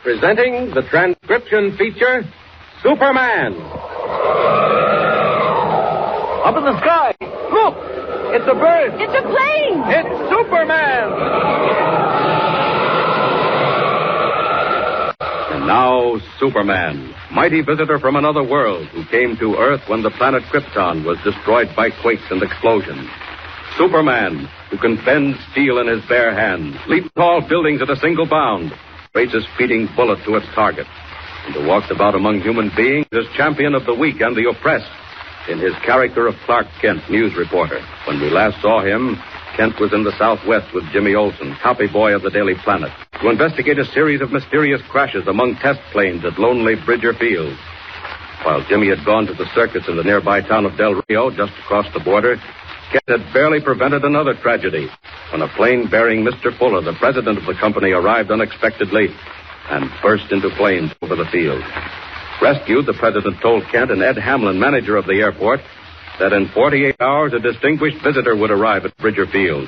presenting the transcription feature, Superman. Up in the sky. Look! It's a bird. It's a plane. It's Superman. And now, Superman, mighty visitor from another world who came to Earth when the planet Krypton was destroyed by quakes and explosions. Superman, who can bend steel in his bare hands, leap tall buildings at a single bound, races speeding bullet to its target, and who walks about among human beings as champion of the weak and the oppressed in his character of Clark Kent, news reporter. When we last saw him, Kent was in the Southwest with Jimmy Olsen, copy boy of the Daily Planet, to investigate a series of mysterious crashes among test planes at lonely Bridger Field. While Jimmy had gone to the circus in the nearby town of Del Rio, just across the border, Kent had barely prevented another tragedy when a plane bearing Mr. Fuller, the president of the company, arrived unexpectedly and burst into flames over the field. Rescued, the president told Kent and Ed Hamlin, manager of the airport, that in 48 hours a distinguished visitor would arrive at Bridger Field,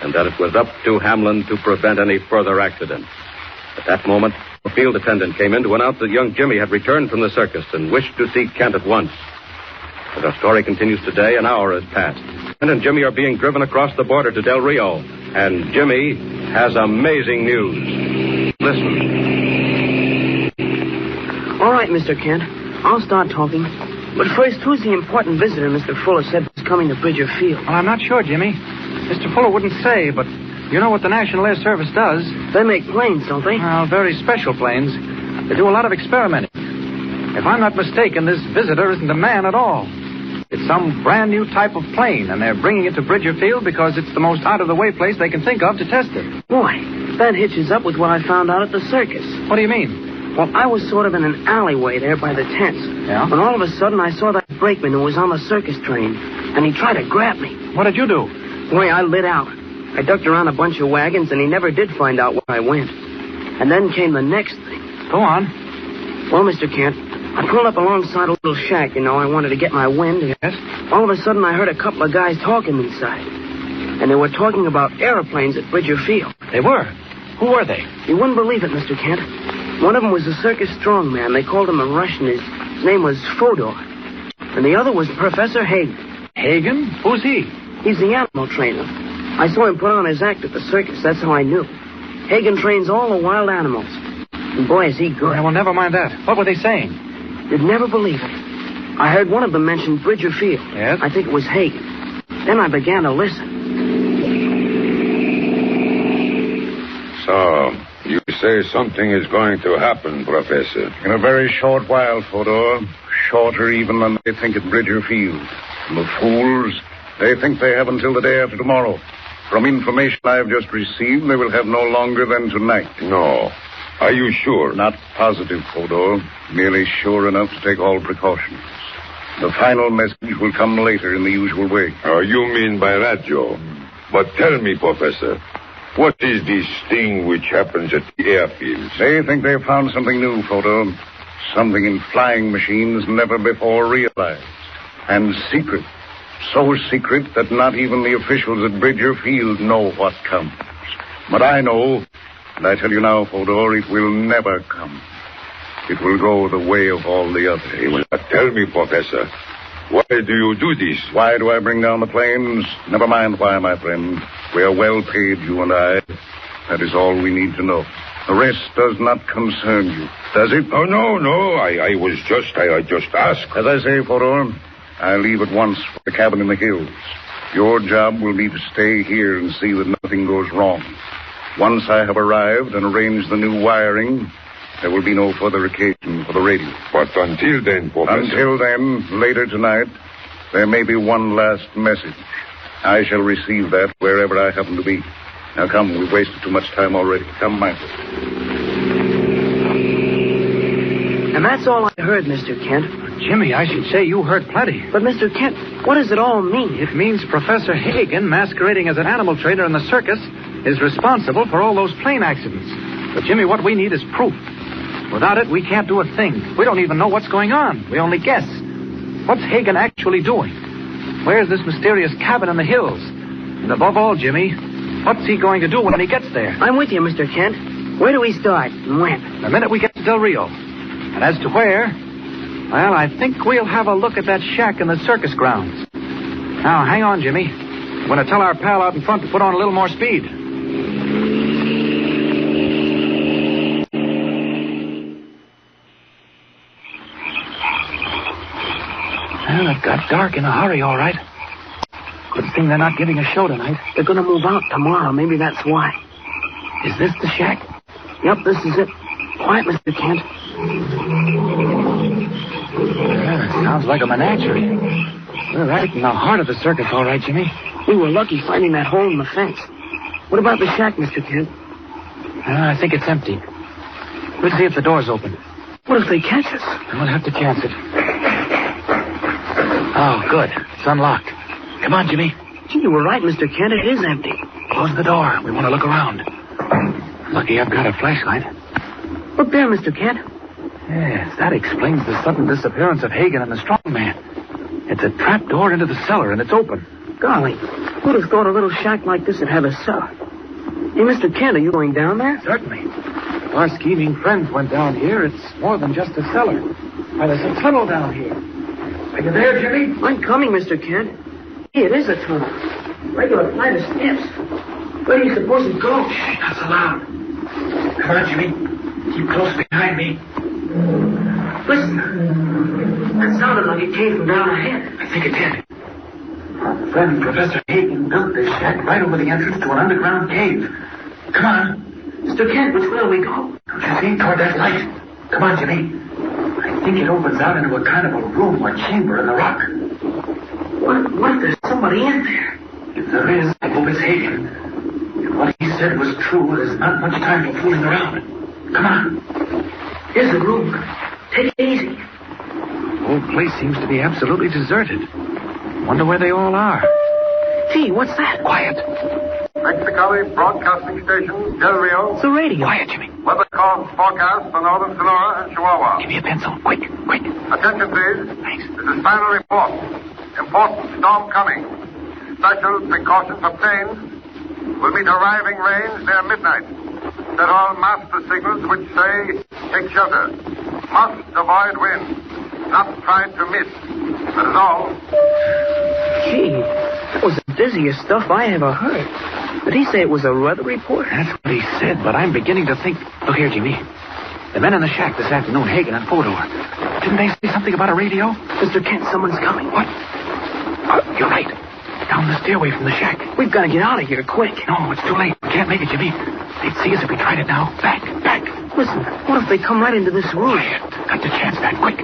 and that it was up to Hamlin to prevent any further accidents. At that moment, a field attendant came in to announce that young Jimmy had returned from the circus and wished to see Kent at once. As our story continues today, an hour has passed. Kent and Jimmy are being driven across the border to Del Rio, and Jimmy has amazing news. Listen. All right, Mr. Kent. I'll start talking. But first, who's the important visitor Mr. Fuller said was coming to Bridger Field? Well, I'm not sure, Jimmy. Mr. Fuller wouldn't say, but you know what the National Air Service does? They make planes, don't they? Well, very special planes. They do a lot of experimenting. If I'm not mistaken, this visitor isn't a man at all. It's some brand new type of plane, and they're bringing it to Bridger Field because it's the most out-of-the-way place they can think of to test it. Boy, that hitches up with what I found out at the circus. What do you mean? Well, I was sort of in an alleyway there by the tents. Yeah? When all of a sudden I saw that brakeman who was on the circus train, and he tried to grab me. What did you do? Boy, I lit out. I ducked around a bunch of wagons, and he never did find out where I went. And then came the next thing. Go on. Well, Mr. Kent, I pulled up alongside a little shack, I wanted to get my wind. Yes? All of a sudden I heard a couple of guys talking inside. And they were talking about airplanes at Bridger Field. They were? Who were they? You wouldn't believe it, Mr. Kent. One of them was a circus strongman. They called him a Russian. His name was Fodor. And the other was Professor Hagen. Hagen? Who's he? He's the animal trainer. I saw him put on his act at the circus. That's how I knew. Hagen trains all the wild animals. And boy, is he good. Well, never mind that. What were they saying? You'd never believe it. I heard one of them mention Bridger Field. Yes? I think it was Hagen. Then I began to listen. So, you say something is going to happen, Professor. In a very short while, Fodor. Shorter even than they think at Bridger Field. And the fools, they think they have until the day after tomorrow. From information I've just received, they will have no longer than tonight. No. Are you sure? Not positive, Fodor. Merely sure enough to take all precautions. The final message will come later in the usual way. You mean by radio. But tell me, Professor, what is this thing which happens at the airfields? They think they've found something new, Fodor. Something in flying machines never before realized. And secret. So secret that not even the officials at Bridger Field know what comes. But I know, and I tell you now, Fodor, it will never come. It will go the way of all the others. Tell me, Professor, why do you do this? Why do I bring down the planes? Never mind why, my friend. We are well paid, you and I. That is all we need to know. The rest does not concern you, does it? Oh, no. I just asked. As I say, Fodor, I leave at once for the cabin in the hills. Your job will be to stay here and see that nothing goes wrong. Once I have arrived and arranged the new wiring, there will be no further occasion for the radio. But until then, Professor... Until then, later tonight, there may be one last message. I shall receive that wherever I happen to be. Now come, we've wasted too much time already. Come, Michael. And that's all I heard, Mr. Kent. Jimmy, I should say you heard plenty. But, Mr. Kent, what does it all mean? It means Professor Hagen, masquerading as an animal trainer in the circus, is responsible for all those plane accidents. But, Jimmy, what we need is proof. Without it, we can't do a thing. We don't even know what's going on. We only guess. What's Hagen actually doing? Where's this mysterious cabin in the hills? And above all, Jimmy, what's he going to do when he gets there? I'm with you, Mr. Kent. Where do we start and when? The minute we get to Del Rio. And as to where, well, I think we'll have a look at that shack in the circus grounds. Now, hang on, Jimmy. I'm going to tell our pal out in front to put on a little more speed. Well, it got dark in a hurry, all right. Good thing they're not giving a show tonight. They're going to move out tomorrow. Maybe that's why. Is this the shack? Yep, this is it. Quiet, Mr. Kent. Well, it sounds like a menagerie. We're right in the heart of the circus, all right, Jimmy. We were lucky finding that hole in the fence. What about the shack, Mr. Kent? I think it's empty. We'll see if the door's open. What if they catch us? We'll have to chance it. Oh, good. It's unlocked. Come on, Jimmy. Gee, you were right, Mr. Kent. It is empty. Close the door. We want to look around. Lucky I've got a flashlight. Look there, Mr. Kent. Yes, that explains the sudden disappearance of Hagen and the strong man. It's a trap door into the cellar, and it's open. Golly, who'd have thought a little shack like this would have a cellar? Hey, Mr. Kent, are you going down there? Certainly. Our scheming friends went down here. It's more than just a cellar. Why, there's a tunnel down here. Are you there, Jimmy? I'm coming, Mr. Kent. Hey, it is a tunnel. Regular flight of steps. Where do you suppose it goes? Shh, not so loud. Come on, Jimmy. Keep close behind me. Listen. That sounded like it came from down ahead. I think it did. Our friend Professor Hagen built this shack right over the entrance to an underground cave. Come on. Mr. Kent, which way do we go? Don't you see? Toward that light. Come on, Jimmy. I think it opens out into a kind of a room or chamber in the rock. What if there's somebody in there? If there is, I hope it's Hagen. If what he said was true, there's not much time for fooling around. Come on. Here's the room. Take it easy. The whole place seems to be absolutely deserted. Wonder where they all are. Gee, what's that? Quiet. Mexicali Broadcasting Station, Del Rio. It's the radio. Quiet, Jimmy. Weather call forecast for northern Sonora and Chihuahua. Give me a pencil. Quick. Attention, please. Thanks. This is final report. Important storm coming. Special precaution for planes. Will meet arriving range near midnight. Set all master signals which say, take shelter. Must avoid wind. Not try to miss. That is all. Gee, that was the dizziest stuff I ever heard. Did he say it was a weather report? That's what he said, but I'm beginning to think... Look here, Jimmy. The men in the shack this afternoon, Hagen and Fodor. Didn't they say something about a radio? Mr. Kent, someone's coming. What? You're right. Down the stairway from the shack. We've got to get out of here quick. No, it's too late. We can't make it, Jimmy. They'd see us if we tried it now. Back. Listen, what if they come right into this room? Quiet. Got to chance that. Quick.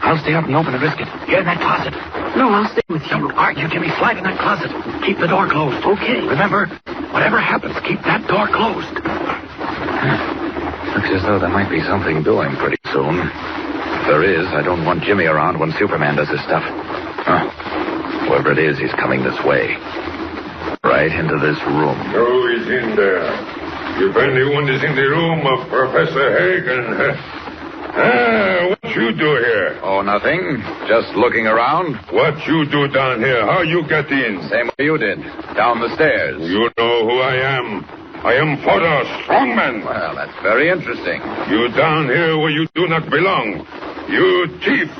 I'll stay out in the open and risk it. Get in that closet. No, I'll stay with you. Don't argue, Jimmy. Slide in that closet. Keep the door closed. Okay. Remember, whatever happens, keep that door closed. Looks as though there might be something doing pretty soon. If there is, I don't want Jimmy around when Superman does his stuff. Whoever it is, he's coming this way. Right into this room. Who is in there? If anyone is in the room of Professor Hagen... what you do here? Oh, nothing. Just looking around. What you do down here? How you get in? Same way you did. Down the stairs. You know who I am. I am Fodor, strongman. Well, that's very interesting. You down here where you do not belong. You thief.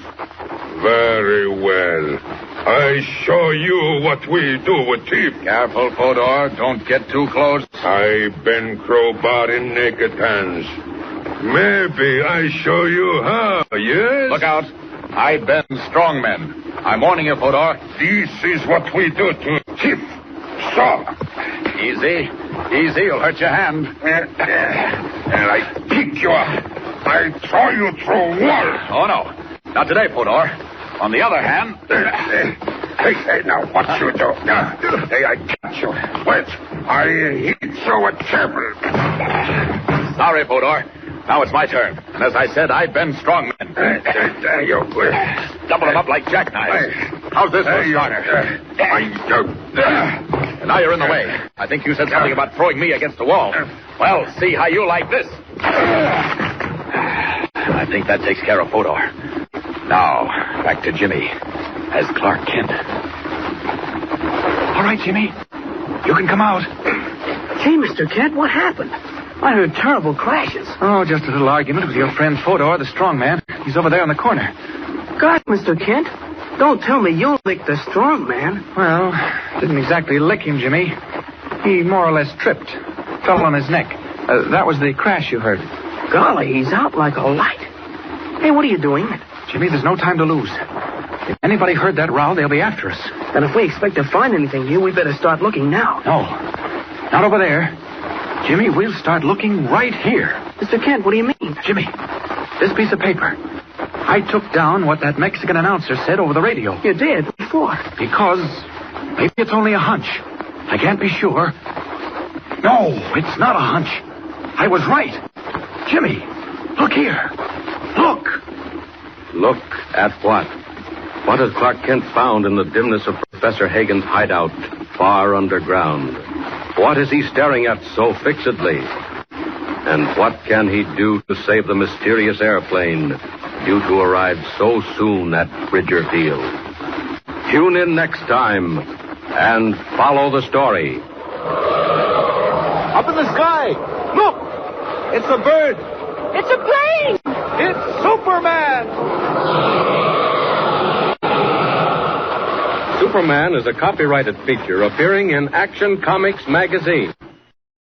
Very well. I show you what we do with thief. Careful, Fodor. Don't get too close. I bend crowbar in naked hands. Maybe I show you how, yes? Look out. I bend strong men. I'm warning you, Fodor. This is what we do to thief. So. Easy. You'll hurt your hand. And I pick you up. I throw you through wall. Oh, no. Not today, Fodor. On the other hand... Hey, now, what you do? Hey, I catch you. Wait. I hit you a table. Sorry, Fodor. Now it's my turn. And as I said, I bend strong men. There you go. Double them up like jackknives. How's this for a starter? And now you're in the way. I think you said something about throwing me against the wall. Well, see how you like this. I think that takes care of Fodor. Now, back to Jimmy as Clark Kent. All right, Jimmy. You can come out. Hey, Mr. Kent, what happened? I heard terrible crashes. Oh, just a little argument with your friend Fodor, the strong man. He's over there in the corner. God, Mr. Kent, don't tell me you licked the strong man. Well, didn't exactly lick him, Jimmy. He more or less tripped. Fell on his neck. That was the crash you heard. Golly, he's out like a light. Hey, what are you doing? Jimmy, there's no time to lose. If anybody heard that row, they'll be after us. And if we expect to find anything here, we better start looking now. No, not over there. Jimmy, we'll start looking right here. Mr. Kent, what do you mean? Jimmy, this piece of paper. I took down what that Mexican announcer said over the radio. You did? What for? Because maybe it's only a hunch. I can't be sure. No, it's not a hunch. I was right. Jimmy, look here. Look. Look at what? What has Clark Kent found in the dimness of Professor Hagen's hideout far underground? What is he staring at so fixedly? And what can he do to save the mysterious airplane due to arrive so soon at Bridger Field? Tune in next time and follow the story. Up in the sky! Look! It's a bird! It's a plane! It's Superman! Superman is a copyrighted feature appearing in Action Comics magazine.